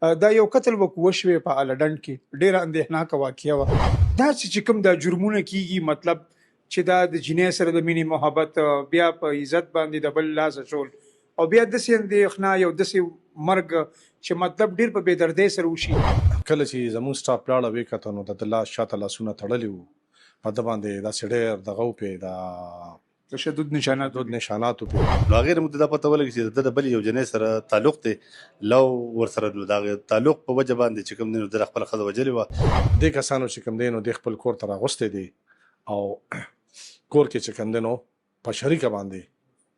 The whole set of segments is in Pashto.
دا یو قتل وشوې په الډنډ کې، ډېره اندېښناکه واقعه وه. داسې چې کوم دا جرمونه کیږي، مطلب چې دا د جنۍ سره د مینې محبت، بیا په عزت باندې د بل لاس اچول، او بیا داسې اندېښنه، یو داسې مرګ چې مطلب ډېر په بېدردۍ سره وشي. کله چې زموږ سټاف لاړه وې کته نو د لاس شاته لاسونه تړلي وو، په ده باندې داسې ډېر دغه وپې د تشدد نشانات نشانات وپې. نو هغې موږ ته دا پته ولګي چې د بلې یو جنۍ سره تعلق دی، لو ورسره د هغې تعلق په وجه باندې چې کوم دی نو ده خپله ښځه وجلې وه. دې کسانو چې کوم دی نو دوی خپل کور ته راغوستی دی او کور کې چې کوم دی نو په شریکه باندې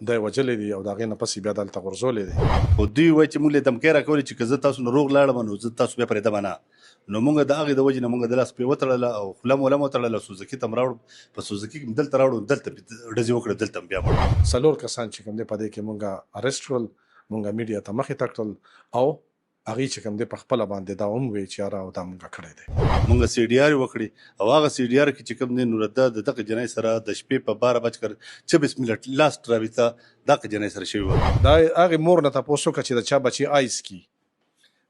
دی وجلې دي او د هغې نه پسې بیا دلته غورځولی دی. خو دوی وایي چې موږ له دمکۍ راکولې چې که زه تاسو نه روغ لاړم نو زه تاسو بیا پرېږدمه نه. نو موږ د هغې د وجې نه موږ د لاس پرې وتړله او خوله مو وتړله، سوزکي ته م راوړو، په سوزکي کې م دلته راوړو، دلته ډزې وکړه، دلته م بیا مړ. 4 کسان چې کوم دی په دې کې مونږ اریسټ کړل، مونږ میډیا ته مخې ته کړل او هغې چې کوم دی په خپله باندې دا وویل چې یاره او دا مونږ کړی دی. مونږ سی ډي آر وکړې او هغه سی ډي آر کې چې کوم دی نو د دغه جنۍ سره د شپې په 12:26 منټ لاست رابطه دغه جنۍ سره شوې وه. دا هغې مور نه تپوس وکړه چې د چا بچي آیس کی،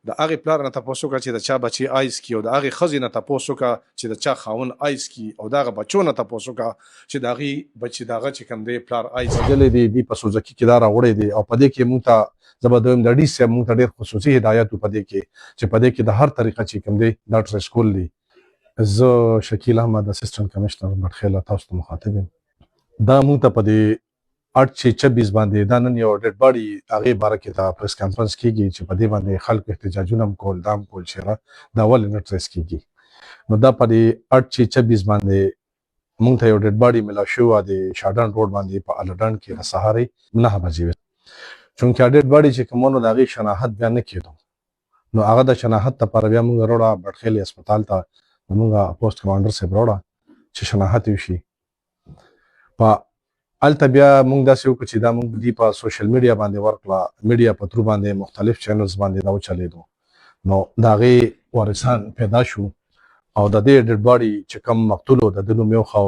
د هغې پلار نه تپوس وکړه چې د چا بچي آیس کی، او د هغې ښځې نه تپوس وکړه چې د چا خاوند آیس کی، او د هغه بچو نه تپوس وکړه چې د هغې بچي د هغه چې کوم دی پلار آیس وجلی دی. دوی په سوزکي کې دا راوړی دی او په دې کې مونږ ته زه به دویم د ډي صاحب مونږ ته ډېر خصوصي هدایت و په دې کې چې په دې کې د هر طریقه چې کوم دی دا ټریس کول دي. زه شکیل احمد اسسټنټ کمشنر بټخیله تاسو ته مخاطب یم. دا مونږ ته په دې 8/26 باندې دا نن یو ډیډ باډي هغې باره کې دا پریس کانفرنس کېږي چې په دې باندې خلکو احتجاجونه هم کول، دا هم کول چې دا ولې نه ټریس کېږي. نو دا په دې 8/26 باندې مونږ ته یو ډیډ باډي میلاو شوی وه د شاډن روډ باندې په الډنډ کې د سهارې 9 بجې وې. چونکې ډیډ باډي چې کوم نو د هغې شناخت بیا نه کېدو، نو هغه د شناخت لپاره بیا مونږ راوړه بټخیل هسپتال ته، زمونږ پوسټ کمانډر صاحب راوړه چې شناخت وشي. په هلته بیا مونږ داسې وکړو چې دا مونږ دي په سوشل میډیا باندې ورکړه، میډیا په ترو باندې مختلف چینلز باندې دا وچلېدو. نو د هغې وارثان پیدا شو او د دې ډیډ باډي چې کوم مقتول و د ده نوم یو خو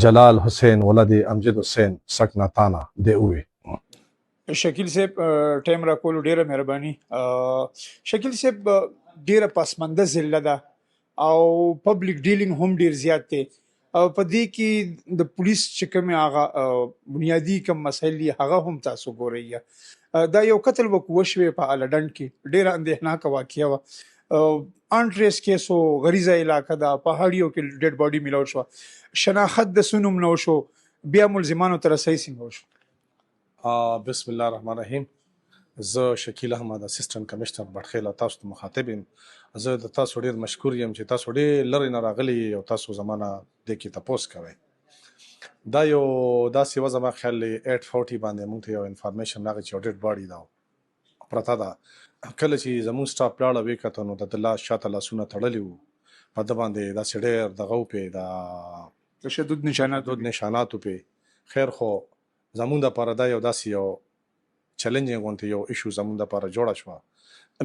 جلال حسین ولد امجد حسین سکناتانا دی ووی. شکیل صاحب ټایم راکولو ډېره مهرباني. شکیل صاحب ډېره پسمانده ضلع ده او پبلک ډیلینګ هم ډېر زیات دی، او په دې کې د پولیس چې کومې هغه بنیادي کوم مسایل دي هغه هم تاسو ګورئ. دا یو قتل وشوې په الډنډ کې، ډېره اندېښناکه واقعه وه. انټریس کیس و، غریزه علاقه ده، پهاړیو کې ډیډ باډي میلاو شوه، شناخت د څه نوم نه وشو، بیا ملزمانو ته رسۍ څنګه وشو؟ بسم الله الرحمن الرحیم. زه شکیل احمد اسسټنټ کمشنر بټخیله تاسو ته مخاطب یم. زه د تاسو ډېر مشکور یم چې تاسو ډېر لرې نه راغلي او تاسو زما نه دې کې تپوس کوئ. دا یو داسې وه زما خیال 8:40 باندې مونږ ته یو انفارمیشن راغی چې یو ډیډ باډي ده پرته ده. کله چې زموږ سټاف لاړه وې کته نو د لاس شاته لاسونه تړلي وو، په ده باندې داسې ډېر دغه وپې د تشدد نشانات وپې. خیر خو زمونږ دپاره دا یو داسې یو چیلنجینګ غونتې یو ایشو زمونږ دپاره جوړه شوه.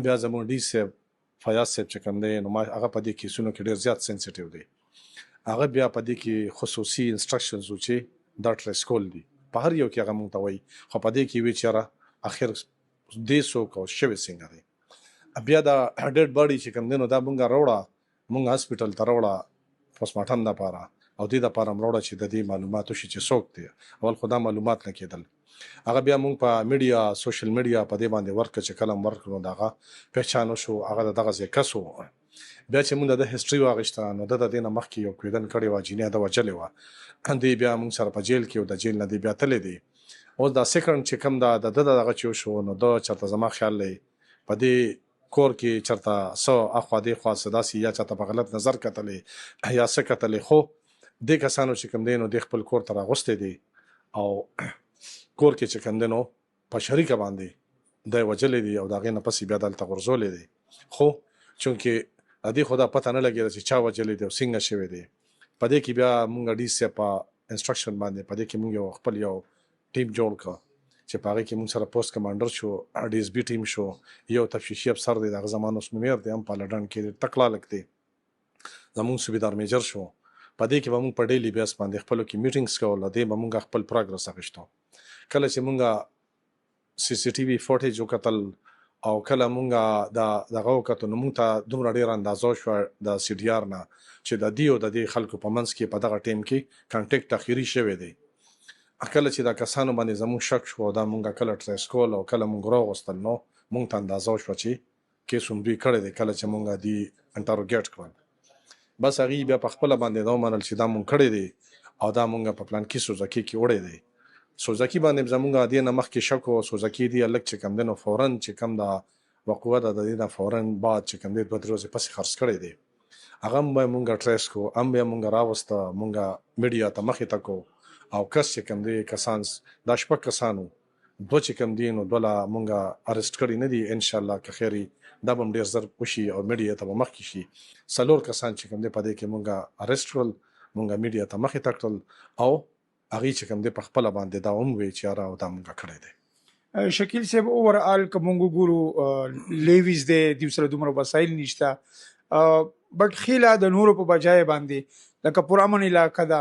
بیا زمونږ ډي صاحب فیاض صاحب چې کوم دی نو هغه په دې کیسونو کې ډېر زیات سینسیټیو دی. هغه بیا په دې کې خصوصي انسټرکشنز و چې دا ټریس کول دي په هر یو کې هغه مونږ ته وایي، خو په دې کې وی چې یاره اخر دې څوک او شوې څنګه دی. بیا دا ډیډ باډي چې کوم دی نو دا مونږ راوړه، مونږ هاسپټل ته راوړه پوسټ مارټم دپاره، او دې دپاره م راوړه چې د دې معلومات وشي چې څوک دی. اول خو دا معلومات نه کېدل. هغه بیا مونږ په میډیا سوشل میډیا په دې باندې ورکړه چې کله م ورکړو نو د هغه پهچان وشو، هغه د دغه ځای کس و. بیا چې مونږ د ده هسټري واخیسته نو ده د دې نه مخکې یو کویدن کړې وه، جینۍ ده وجلې وه. دې بیا مونږ سره په جیل کې و، د جیل نه دې بیا تللی دی. اوس دا سیکنډ چې کوم ده د ده دغه چې وشو نو ده چېرته زما خیال دی په دې کور کې چېرته څه اخوا دې خوا څه داسې یا چاته په غلط نظر کتلی یا څه کتلی. خو دې کسانو چې کوم دی نو دې خپل کور ته راغوستی دی او کور کې چې کوم دی نو په شریکه باندې دی وجلی دی او د هغې نه پسې بیا دلته غورځولی دی. خو چونکې د دې خو دا پته نه لګېده چې چا وجلی دی او څنګه شوی دی. په دې کې بیا مونږ ډي صاحب په انسټرکشن باندې په دې کې مونږ یو خپل یو ټیم جوړ کړه چې په هغې کې مونږ سره پوسټ کمانډر شو، ډي اس بي ټیم شو، یو تفتیشي افسر دی د هغه زما اوس نومیر دی هم په الډنډ کې تکړه هلک دی، زمونږ صوبیدار میجر شو. په دې کې به مونږ په ډیلي بیس باندې خپلو کې میټینګس کول، دې به مونږ خپل پروګرس اخیستو. کله چې مونږ سی سی ټي وي فوټیج وکتل او کله مونږه دغه وکړو نو مونږ ته دومره ډېره اندازه شوه د سی ډي آر نه چې د دې او د دې خلکو په منځ کې په دغه ټیم کې کانټیکټ اخیري شوی دی. کله چې دا کسانو باندې زموږ شک شو دا مونږ کله ټریس کول او کله مونږ راوغوښتل نو مونږ ته اندازه شوه چې کیس هم دوی کړی دی. کله چې مونږ دې انټروګیټ کړل بس هغې بیا په خپله باندې دا ومنل چې دا مونږ کړی دی او دا مونږ په پلان کې سوزکي کې وړی دی. سوزکي باندې زمونږ دې نه مخکې شک و سوزکي دی هلک چې کوم دی نو فوراً چې کوم دا وقوه ده د دې نه فوراً بعد چې کوم دی 2-3 ورځې پسې خرڅ کړی دی. هغه هم به یې مونږ ټریس کو هم به یې مونږ راوسته مونږ میډیا ته مخې ته کو او کس چې کوم دی کسان دا 6 کسانو 2 چې کوم دی نو 2 لا مونږ اریسټ کړي نه دي انشاءالله که خیر دا به هم ډېر زر وشي او میډیا ته به مخکې شي. 4 کسان چې کوم دی په دې کې مونږ اریسټ کړل مونږ میډیا ته مخې ته کړل او هغې چې کوم دی په خپله باندې دا هم وی چې یاره او دا مونږ کړی دی. شکیل صاحب اوورآل که مونږ ګورو لیویز دی دوی سره دومره وسایل نشته بټ خیله د نورو په بجای باندې لکه پرامن علاقه ده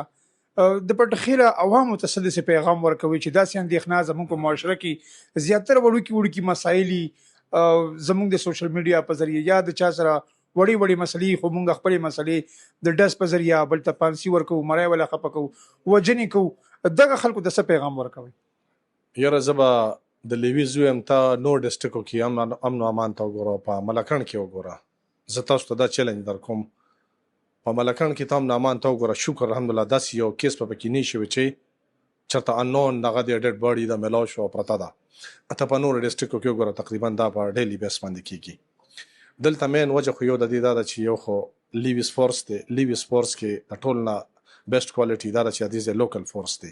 د پټخیله عوامو ته څه داسې پیغام ورکوي چې داسې اندېښنه زموږ په معاشره کې زیاتره وړوکي مسایلي زموږ د سوشل میډیا په ذریعه یا د چا سره وړې مسلې خو مونږ خپلې مسلې د ډس په ذریعه بل ته پانسي ورکوو مرای ولا خفه کوو وجنې کوو دغه خلکو ته څه پیغام ورکوي؟ یاره زه به د لیویز ویم ته نور ډسټرکو کې امن و امان ته وګوره په ملکڼ کې وګوره زه تاسو ته دا چیلنج در کوم په ملکڼ کې ته امن و امان ته وګوره شکر الحمدلله داسې یو کیس په پکې نه شوی چې چېرته انون دغه د ډیډ باډي د میلاو شو پرته ده. ته په نورو ډسټرکو کې وګوره تقریبا دا په ډیلي بیس باندې کېږي. دلته مین وجه خو یو د دې دا ده چې یو خو لیویز فورس دی لیویز فورس کې د ټول نه بیسټ کوالټي دا ده چې د لوکل فورس دی.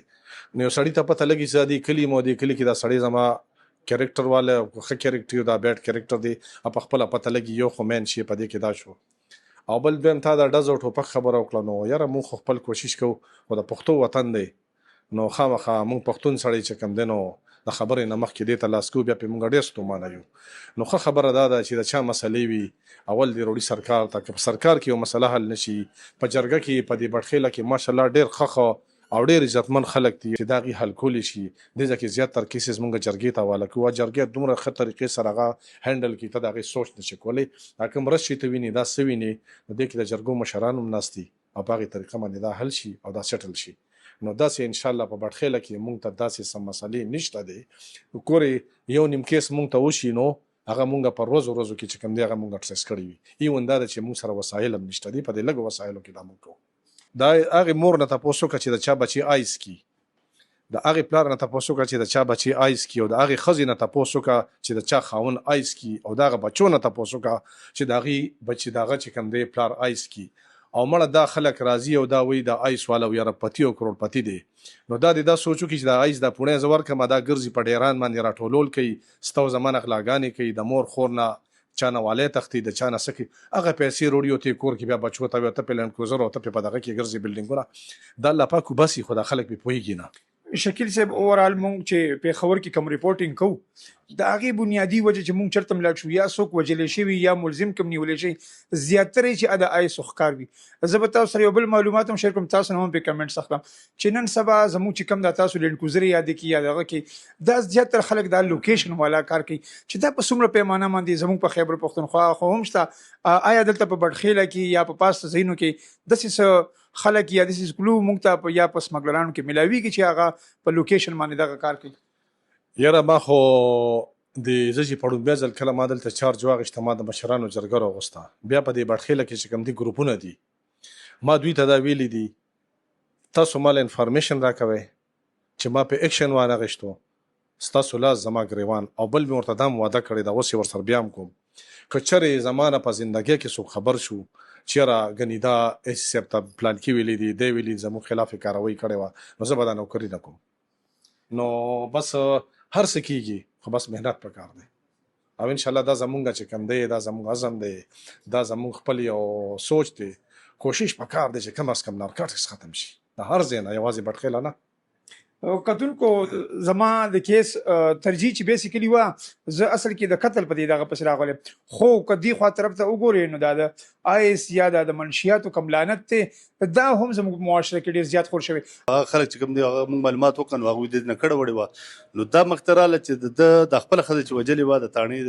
نو یو سړي ته پته لګي چې د کلي مو د کلي کې دا سړی زما کیریکټر والا ښه کیریکټر دا بیډ کیریکټر دی په خپله پته لګي یو خو مین شي په دې کې دا شو او بل دویم تا دا ډز او ټوپک خبره وکړه نو یاره مونږ خو خپل کوشش کوو خو د پښتو وطن دی نو خامخا مونږ پښتون سړی چې کوم دی نو د خبرې نه مخکې دې ته لاس کوو بیا پرې مونږ ډېر ستومانه یو. نو ښه خبره دا ده چې د چا مسلې وي اول دې وروړي سرکار ته که په سرکار کې یو مسله حل نه شي په جرګه کې په دې بټخیله کې ماشاءالله ډېر ښه او ډېر عزتمن خلک دي چې دا هغې حل کولی شي. دې ځای کې زیاتر کیسز مونږ جرګې ته حواله کوو جرګې دومره ښه طریقې سره هغه هینډل کړي ته د هغې سوچ نه شي کولی دا کوم رس چې ته ویني دا څه ویني نو دې کې د جرګو مشران هم ناست دي او په هغې طریقه باندې دا حل شي او دا سیټل شي. نو داسې انشاءالله په بټخیله کې مونږ ته داسې سم مسلې نشته دی. ګورې یو نیم کیس مونږ ته وشي نو هغه مونږ په ورځو کې چې کوم دی هغه مونږ ټریس کړی وي ایون دا ده چې مونږ سره وسایل هم نشته دي په دې لږو وسایلو کې دا مونږ کوو. دا هغې مور نه تپوس وکړه چې د چا بچي آیس کي د هغې پلار نه تپوس وکړه چې د چا بچي آیس کي او د هغې ښځې نه تپوس وکړه چې د چا خاون آیس کي او د هغه بچو نه تپوس وکړه چې د هغې بچي د هغه چې کوم دی پلار آیس کي او مړه دا خلک راځي او دا وایي د آیس والا یاره پتی او کروڑپتی دی. نو دا د دا سوچ وکړي چې د آیس د پوڼې زه ورکړم دا ګرځي په ډیران باندې راټولول کوي ستا او زما نه غلاګانې کوي د مور خور نه چا نه والی تختی د چا نه څه کوي هغه پیسې روړي او ته کور کې بیا بچو ته ته پې لینډ کروزر او ته پې په دغه کې ګرځي بلډینګونه دا الله پاک وباسي خو دا خلک پې پوهېږي نه. شکیل صاحب اوورآل مونږ چې پیښور کې کوم ریپورټینګ کوو د هغې بنیادي وجه چې مونږ چېرته ملاټ شو یا څوک وژلی شوي یا ملزم کوم نیولی شوي زیاتره چې د آیسو ښکار وي. زه به تاسو سره یو بل معلومات هم شیر کوم تاسو نه هم پې کمنټس اخلم چې نن سبا زموږ چې کوم دا تاسو لینډ کروزر یادې کړي یا دغه کې دا زیاتره خلک دا لوکیشن والا کار کوي چې دا په څومره پیمانه باندې زموږ په خیبر پښتونخوا خو هم شته آیا دلته په بټخیله کې یا په پاسته ځایونو کې داسې څه خلک یا داسې کلو مونږ ته یا په سمګلرانو کې ملاویږي چې هغه په لوکیشن باندې دغه کار کوي؟ یاره ما خو د زه چې په ړومبی ځل کله ما دلته چارج واخیسته ما د مشرانو جرګه راغوسته بیا په دې بټخیله کې چې کوم دي ګروپونه دي ما دوی ته دا ویلي دي تاسو مال انفارمیشن راکوئ چې ما په اکشن وانغېشتو ستاسو لاس زما ګریوان او بل مې ورته دا وعده کړې ده اوس یې ورسره بیا هم کوم که چېرې زما نه په زندګۍ کې څوک خبر شو چېرې ګنې دا ایس صاحب ته پلان کې ویلي دي دی ویلي زموږ خلاف یې کاروایي کړې وه نو زه به دا نوکري نه کوم. نو بس هر څه کېږي خو بس محنت پکار دی او انشاءالله دا زمونږ چې کوم دی دا زمونږ عزم دی دا زمونږ خپل یو سوچ دی کوشش پکار دی چې کم از کم نارکاټکس ختم شي د هر ځای نه یوازې بټخیله نه. کتونکو زما د کیس ترجیح چې بیسیکلی وه زه اصل کې د قتل په دې دغه پسې راغلی خو که دې خوا طرف ته وګورې نو دا د آیس یا د منشیاتو کم لعنت ته دا هم زموږ معاشره کې ډیر زیات خور شوی. هغه خلک چې کوم دي هغه موږ معلومات وکړو هغوی د دې نه کډه وړې وه نو دا مخته راغله چې د خپله ښځه چې وجلې وه د تاڼې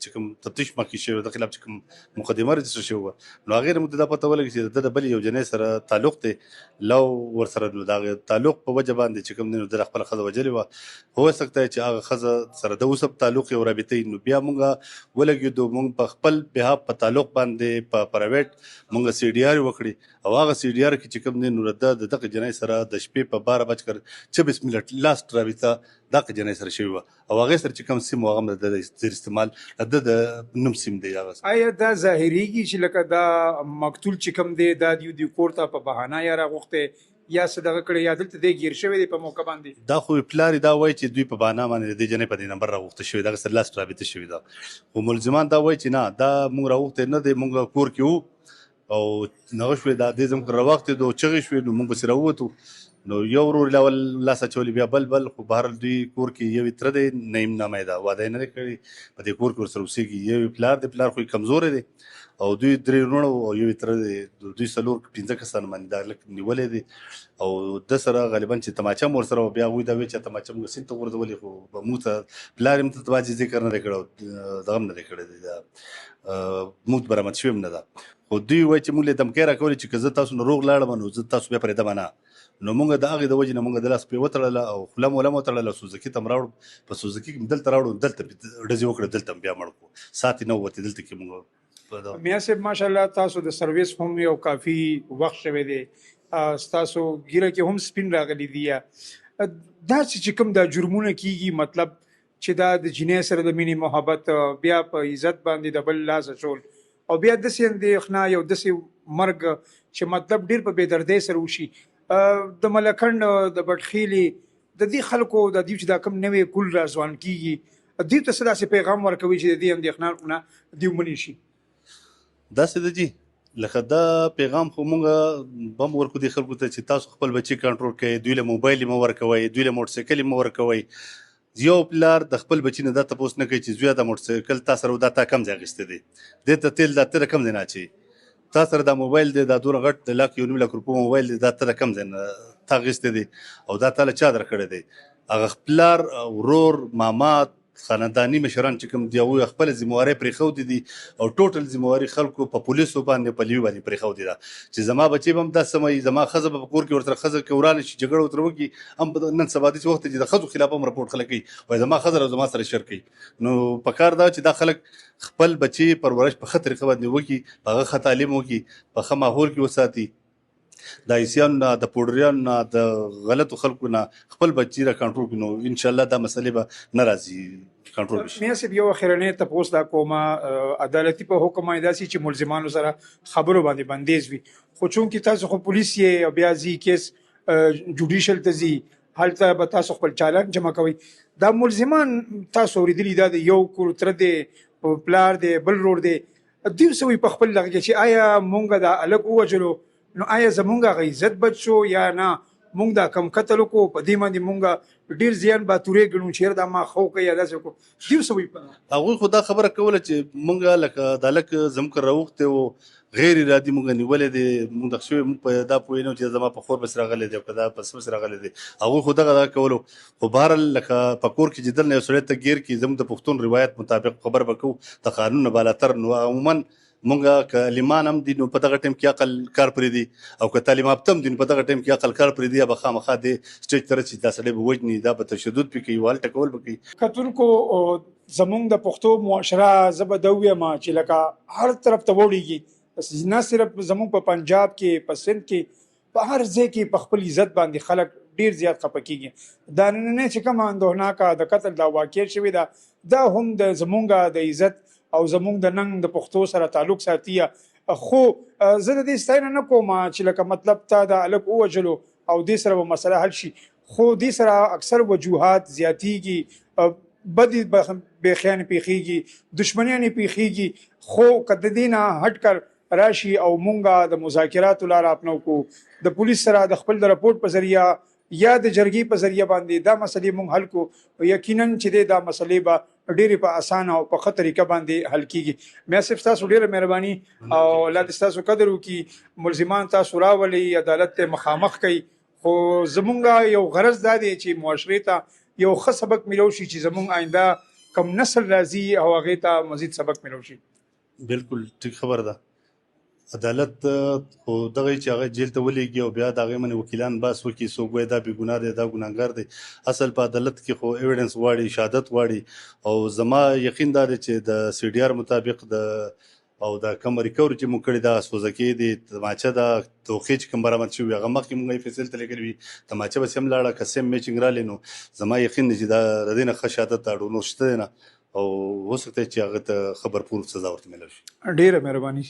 چې کوم تفتیش مخکې شوی د خلاف چې کوم مقدمه رجسټر شوې وه نو هغې نه موږ ته دا پته ولګي چې د بلې یو جنۍ سره تعلق دی لو ورسره نو د هغې تعلق په وجه باندې چې کوم دی نو د خپله ښځه وجلې وه هو سکته چې هغه ښځه سره د اوس هم تعلق یو رابطې نو بیا موږ ولګېدو موږ په خپل بهاف په تعلق باندې په پرایویټ موږ سی ډي آر وکړې او هغه سی ډي آر کې چې کوم دی نو د دغه جنۍ سره د شپې په 12:26 منټ لاست رابطه دغه جنۍ سره شوې وه او هغې سره چې کوم سیم و هغه هم د زیر استعمال د نوم سیم دی هغه آیا دا ظاهریږي چې لکه دا مقتول چې کوم دی دا د کور ته په بهانه یا راغوښته یا صدقه کړی یا دلته دی گیر شوی دی په موقع باندې؟ دا خو پلار دا وایي چې دوی په بهانه باندې د جنۍ په دې نمبر راغوښته شوې دغه سره لاست رابطه شوې ده خو ملزمان دا وایي چې نه دا موږ راغوښتی نه دی موږ کور کې وو او نغه شوې دا دې زموږ راوختېدو چغې شوې نو موږ پسې راووتو نو یو ورور لاول لاس اچولي بیا بل خو بهرحال دوی کور کې یو تره دی نیم نامه ده واده یې نه دی کړی په دې کور کې ورسره اوسېږي یو پلار دی پلار خو یې کمزوری دی او دوی 3 وروڼه او یو تره دی دوی 4-5 کسان باندې دا لږ نیولی دی او د سره غالبا چې تماچه مو ورسره بیا هغوی دا وایي چې تماچه موږ سیند ته غورځولې خو به موږ ته پلار یې ته باندې ذکر نه دی کړی او دغه هم نه دی کړی دی دا موږ برآمد شوی هم نه ده خو دوی وایي چې موږ له دمکۍ راکولې چې که زه تاسو نه روغ لاړم نو زه تاسو بیا پرېږدم نه نو موږ د هغې د وجې نه موږ د لاس پرې وتړله او خوله مو وتړله سوزکي ته م راوړو په سوزکي کې م دلته راوړو دلته ډزې وکړه دلته م بیا مړ کړو ساعت یې نه ووتې دلته کې موږ میاں صاحب ماشاءالله تاسو د سرویس هم یو کافي وخت شوی دی ستاسو ګیره کې هم سپین راغلی دی دا چې کوم دا جرمونه کیږي مطلب چې دا د جنۍ سره د مینې محبت بیا په عزت باندې د بل لاس اچول او بیا داسې اندېښنه یو داسې مرګ چې مطلب ډېر په بې دردۍ سره وشي د ملکنډ د بټخیلې د دې خلکو د دې چې دا کوم نوې کل را ځوان کیږي دوی ته څه داسې پیغام ورکوي چې د دې اندېښنه نه دوی ومنې شي؟ داسې ده جي لکه دا پیغام خو مونږ بم ورکو دي خلکو ته چې تاسو خپل بچي کنټرول کړئ دوی له موبایل مه ورکوئ دوی له موټرسایکل مه ورکوئ یو پلار د خپل بچي نه دا تپوس نه کوي چې زویه دا موټرسایکل تا سره دا تا کم ځای اخیستی دی دې ته تیل دا ته کم ځای نه اچوي تا سره دا موبایل دی دا دومره غټ د 1,00,000 موبایل دی دا ته کم ځای نه تا اخیستی دی او دا تا له چا درکړی دی هغه پلار ورور ماما خانداني مشران چې کوم دی هغوی خپله ذمهوارۍ پرېښودې دي او ټوټل ذمهواري خلکو په پولیسو باندې په لیوي باندې پرېښودې ده چې زما بچی به هم داسې سموي زما ښځه به په کور کې ورسره ښځه کې ورانه شي جګړه ورسره وکړي هم په نن سبا داسې وخت چې د ښځو خلاف هم راپورټ خلک کوي وایي زما ښځه او زما سره شر کوي نو پکار دا چې دا خلک خپل بچي پرورش په ښه طریقه باندې وکړي په هغه ښه تعلیم وکړي په ښه ماحول کې وساتي د عیسیانو نه د پوډریانو نه د غلطو خلکو نه خپل بچي را کنټرول کړي نو انشاءالله دا مسلې به نه راځي کنټرول بشي. میاں صاحب یو اخرنۍ تپوس دا کومه عدالتي په حکم باندې داسې چې ملزمانو سره خبرو باندې بندیز وي خو چونکې تاسو خو پولیس یې بیا ځي کیس جوډیشل ته ځي هلته به تاسو خپل چالان جمع کوئ دا ملزمان تاسو اورېدلي دا د یو کور تره دی پلار دی بل رور دی دوی څه وایي په خپل دغه کې چې آیا مونږ دا الګ ووجلو نو آیا زمونږ هغه عزت بد شو یا نه مونږ دا کم قتل وکړو په دې باندې مونږ ډېر زیان باتورې ګڼو چې دا ما خو کوي یا داسې وکړو دوی څه وایي هغوی خو دا خبره کوله چې مونږ لکه دا لکه زموږ راوښتی و غیر ارادي مونږ نیولې دی مونږ دغه شوی مونږ په دا پوهېنو چې زما په خور پسې راغلی دی او که دا په څه پسې راغلی دی هغوی خو دغه کولو خو بهرحال لکه په کور کې چې دلته یو سړی ته ګیر کړي زموږ د پښتون روایت مطابق خبر به کوو د قانون نه بالاتر نو عموما مونږ که لیمان هم دي نو په دغه ټایم کې عقل کار پرېږدي او که تعلیم یافته هم دي نو په دغه ټایم کې عقل کار پرېږدي یا به خامخا دې سټیج ته رسي دا سړی به وژني دا به تشدد پرې کوي والټه کول به کوي. کتونکو زمونږ د پښتو معاشره زه به دا ووایم چې لکه هر طرف ته وړېږي نه صرف زمونږ په پنجاب کې په سند کې په هر ځای کې په خپل عزت باندې خلک ډېر زیات خفه کېږي دا نننۍ چې کومه اندوهناکه د قتل دا واقع شوې ده دا هم د زمونږ د عزت او زمونږ د ننګ د پښتو سره تعلق ساتي خو زه د دې ستاینه نه کوم چې لکه مطلب تا د الګ ووجلو او دې سره به مسله حل شي خو دې سره اکثر وجوهات زیاتیږي بدی بېخیانې پېښېږي دشمنیانې پېښېږي خو که د دې نه هټ کر راشي او مونږه د مذاکراتو لاره اپنو کو د پولیس سره د خپل د رپورټ په ذریعه یا د جرګې په ذریعہ باندې دا مسلې مونږ حل کو یقینا چې دا مسلې به ډېرې په اسانه او په ښه طریقه باندې حل کیږي. میا صاحب تاسو ډېره مهرباني او الله دې تاسو قدر وکړي. ملزمان تاسو راولي عدالت ته مخامخ کوي خو زمونږ یو غرض دا دی چې معاشرې ته یو ښه سبق ملو شي چې زمونږ آینده کم نسل راځي او هغې ته مزید سبق ملو شي. بالکل ټیک خبر ده. عدالت خو دغه چې هغه جیل ته ولېږي او بیا د هغې منې وکیلان بحث وکړي څوک وایي دا بېګناه دی دا ګناهګار دی. اصل په عدالت کې خو ایویډنس غواړي شهادت غواړي او زما یقین دا دی چې د سی ډي آر مطابق د او دا کوم ریکوري چې مونږ کړې ده سوزکې دي تماچه ده توقع چې کوم برآمد شوي هغه مخکې مونږ یې فیصل ته لېږلي وي تماچه بس هم لاړه که سیم میچنګ رالې نو زما یقین دی چې دا د دې نه ښه شهادت ته اړ نور شته دی نه او هو سکتا ہے چې هغه ته خبرپور سزا ورته ملو شي. ډېره مهرباني.